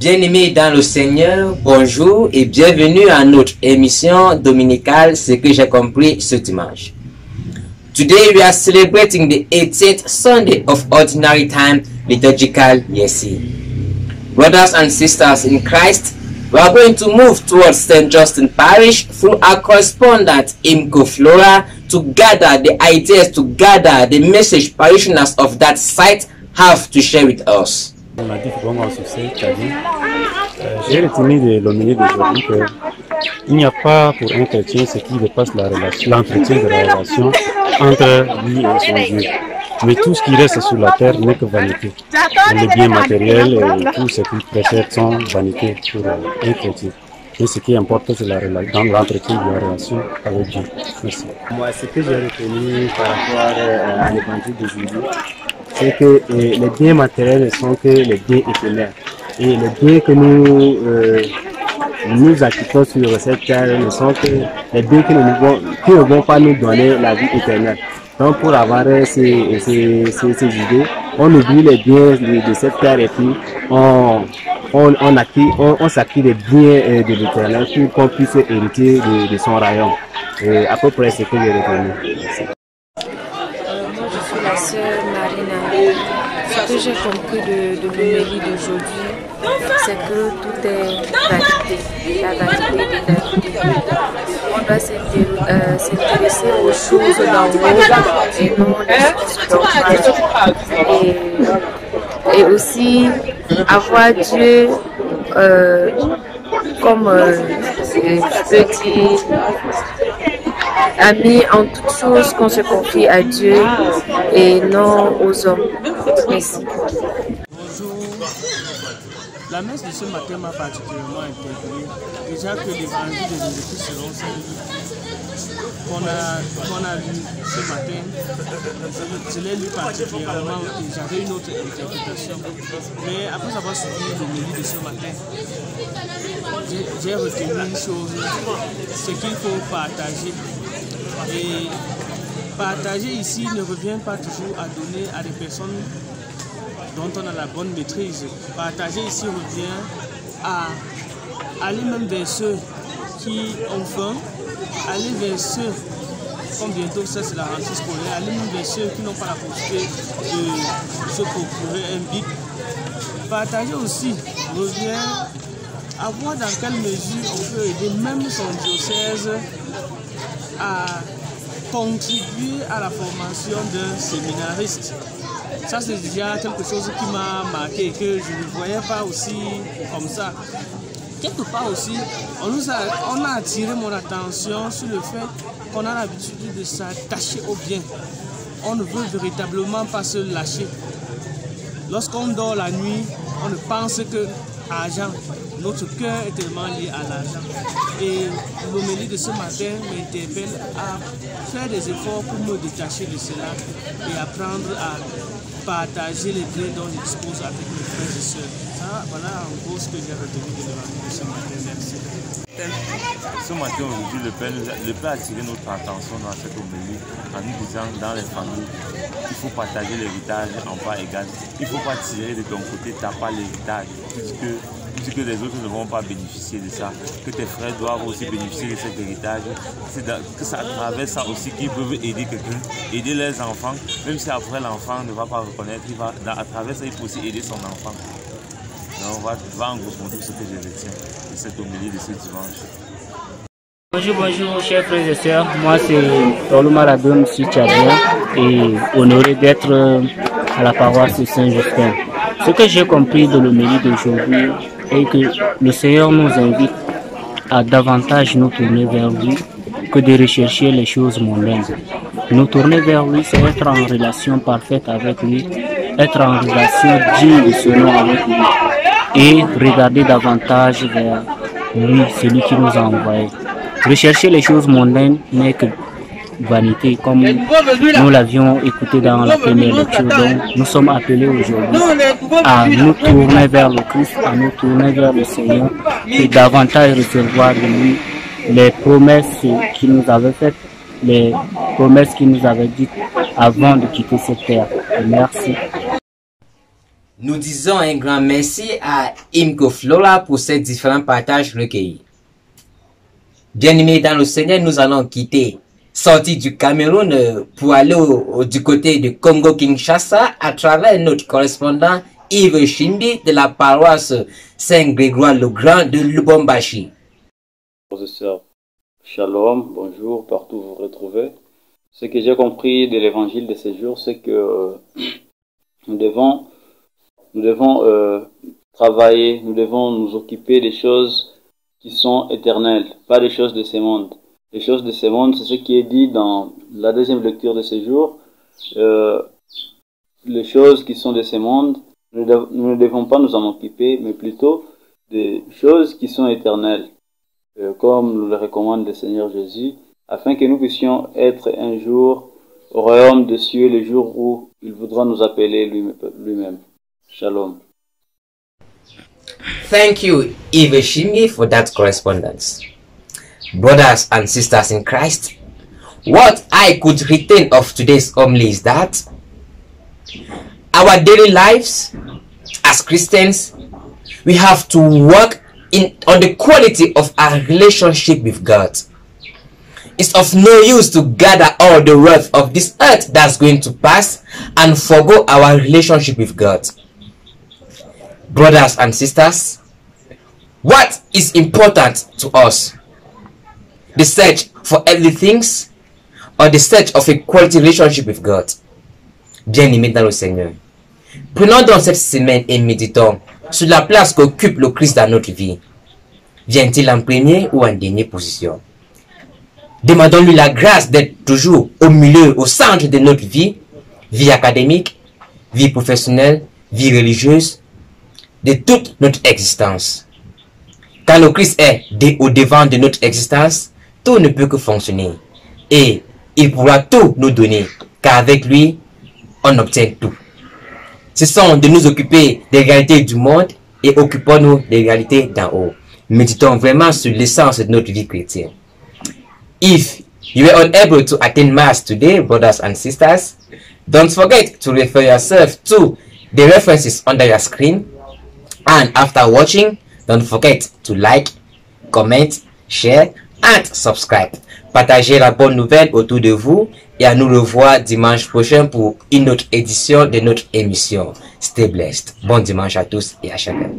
Bien-aimés dans le Seigneur, bonjour et bienvenue à notre émission dominicale Ce que j'ai compris ce dimanche. Today we are celebrating the 18th Sunday of Ordinary Time Liturgical Year. Brothers and sisters in Christ, we are going to move towards St. Justin Parish through our correspondent Imco Flora to gather the ideas, to gather the message parishioners of that site have to share with us. J'ai retenu de l'homélie d'aujourd'hui qu'il n'y a pas pour un chrétien ce qui dépasse l'entretien de la relation entre lui et son Dieu. Mais tout ce qui reste sur la terre n'est que vanité. Les biens matériels et tout ce qui précède sont vanité pour un chrétien. Et ce qui importe, c'est dans l'entretien de la relation avec Dieu. Merci. Moi, ce que j'ai retenu par rapport à l'évangile d'aujourd'hui, c'est que les biens matériels ne sont que les biens éphémères. Et les biens que nous acquitons sur cette terre ne sont que les biens qui ne vont pas nous donner la vie éternelle. Donc pour avoir ces idées, on oublie les biens de cette terre et puis on s'acquiert les biens de l'éternel pour qu'on puisse hériter de son royaume. Et à peu près ce que j'ai retenu. Moi je suis la sœur Marina. Ce que j'ai compris de l'homélie d'aujourd'hui, c'est que tout est vanité, la vanité de la vie. On doit s'intéresser aux choses d'en haut et non aux choses d'en bas. Et aussi avoir Dieu comme petit ami en toutes choses, qu'on se confie à Dieu et non aux hommes. Merci. Bonjour. La messe de ce matin m'a particulièrement intégré. Déjà que l'évangile de Jésus-Christ selon Saint Luc qu'on a lu ce matin, je l'ai lu particulièrement et j'avais une autre interprétation. Mais après avoir suivi l'homélie de ce matin, j'ai retenu une chose, c'est qu'il faut partager. Et partager ici ne revient pas toujours à donner à des personnes dont on a la bonne maîtrise. Partager ici revient à aller même vers ceux qui ont faim, aller vers ceux, comme bientôt ça c'est la rentrée scolaire, aller même vers ceux qui n'ont pas la possibilité de se procurer un bic. Partager aussi revient à voir dans quelle mesure on peut aider même son diocèse à contribuer à la formation d'un séminariste. Ça c'est déjà quelque chose qui m'a marqué et que je ne voyais pas aussi comme ça. Quelque part aussi, on a attiré mon attention sur le fait qu'on a l'habitude de s'attacher au bien. On ne veut véritablement pas se lâcher. Lorsqu'on dort la nuit, on ne pense que à l'argent. Notre cœur est tellement lié à l'argent. Et l'homélie de ce matin m'interpelle à faire des efforts pour me détacher de cela et apprendre à partager les biens dont je dispose avec mes frères et sœurs. Ça, voilà en gros ce que j'ai retenu de l'évangile de ce matin. Merci. Ce matin, aujourd'hui, le Père a attiré notre attention dans cette homélie en nous disant dans les familles qu'il faut partager l'héritage en part égale. Il ne faut pas tirer de ton côté, tu n'as pas l'héritage, puisque les autres ne vont pas bénéficier de ça, que tes frères doivent aussi bénéficier de cet héritage, que c'est à travers ça aussi qu'ils peuvent aider quelqu'un, aider leurs enfants, même si après l'enfant ne va pas reconnaître, à travers ça il faut aussi aider son enfant. Donc on va en gros modo ce que je retiens de cette homélie de ce dimanche. Bonjour chers frères et sœurs, moi c'est Tolu Maradon, je suis tchadien et honoré d'être à la paroisse Saint-Justin. Ce que j'ai compris de l'homélie d'aujourd'hui est que le Seigneur nous invite à davantage nous tourner vers lui que de rechercher les choses mondaines. Nous tourner vers lui, c'est être en relation parfaite avec lui, être en relation digne de ce nom avec lui et regarder davantage vers lui, celui qui nous a envoyés. Rechercher les choses mondaines n'est que vanité, comme nous l'avions écouté dans la première lecture. Donc, nous sommes appelés aujourd'hui à nous tourner vers le Christ, à nous tourner vers le Seigneur et davantage recevoir de lui les promesses qu'il nous avait faites, les promesses qu'il nous avait dites avant de quitter cette terre. Et merci. Nous disons un grand merci à Imco Flora pour ces différents partages recueillis. Bien-aimés dans le Seigneur, nous allons quitter, sortir du Cameroun pour aller du côté de Congo-Kinshasa à travers notre correspondant Yves Chimbi de la paroisse Saint-Grégoire-le-Grand de Lubumbashi. Professeur, shalom, bonjour, partout où vous vous retrouvez. Ce que j'ai compris de l'évangile de ces jours, c'est que nous devons travailler, nous devons nous occuper des choses qui sont éternelles, pas des choses de ce monde. Les choses de ce monde, c'est ce qui est dit dans la deuxième lecture de ces jours. Les choses qui sont de ce monde, nous ne devons pas nous en occuper, mais plutôt des choses qui sont éternelles, comme nous le recommande le Seigneur Jésus, afin que nous puissions être un jour au royaume des cieux, le jour où il voudra nous appeler lui-même. Shalom. Thank you, Yves Chimbi, for that correspondence. Brothers and sisters in Christ, what I could retain of today's homily is that our daily lives as Christians, we have to work on the quality of our relationship with God. It's of no use to gather all the wealth of this earth that's going to pass and forgo our relationship with God. Brothers and sisters, what is important to us? The search for earthly things or the search of a quality relationship with God? Bien-aimés dans le Seigneur, prenons donc cette semaine et méditons sur la place qu'occupe le Christ dans notre vie. Vient-il en première ou en dernière position? Demandons-lui la grâce d'être toujours au milieu, au centre de notre vie académique, vie professionnelle, vie religieuse, de toute notre existence. Quand le Christ est au devant de notre existence, tout ne peut que fonctionner. Et il pourra tout nous donner, car avec lui, on obtient tout. Ce sont de nous occuper des réalités du monde et occupons-nous des réalités d'en haut. Méditons vraiment sur l'essence de notre vie chrétienne. If you were unable to attend Mass today, brothers and sisters, don't forget to refer yourself to the references under your screen. And after watching, don't forget to like, comment, share and subscribe. Partagez la bonne nouvelle autour de vous et à nous revoir dimanche prochain pour une autre édition de notre émission. Stay blessed. Bon dimanche à tous et à chacun.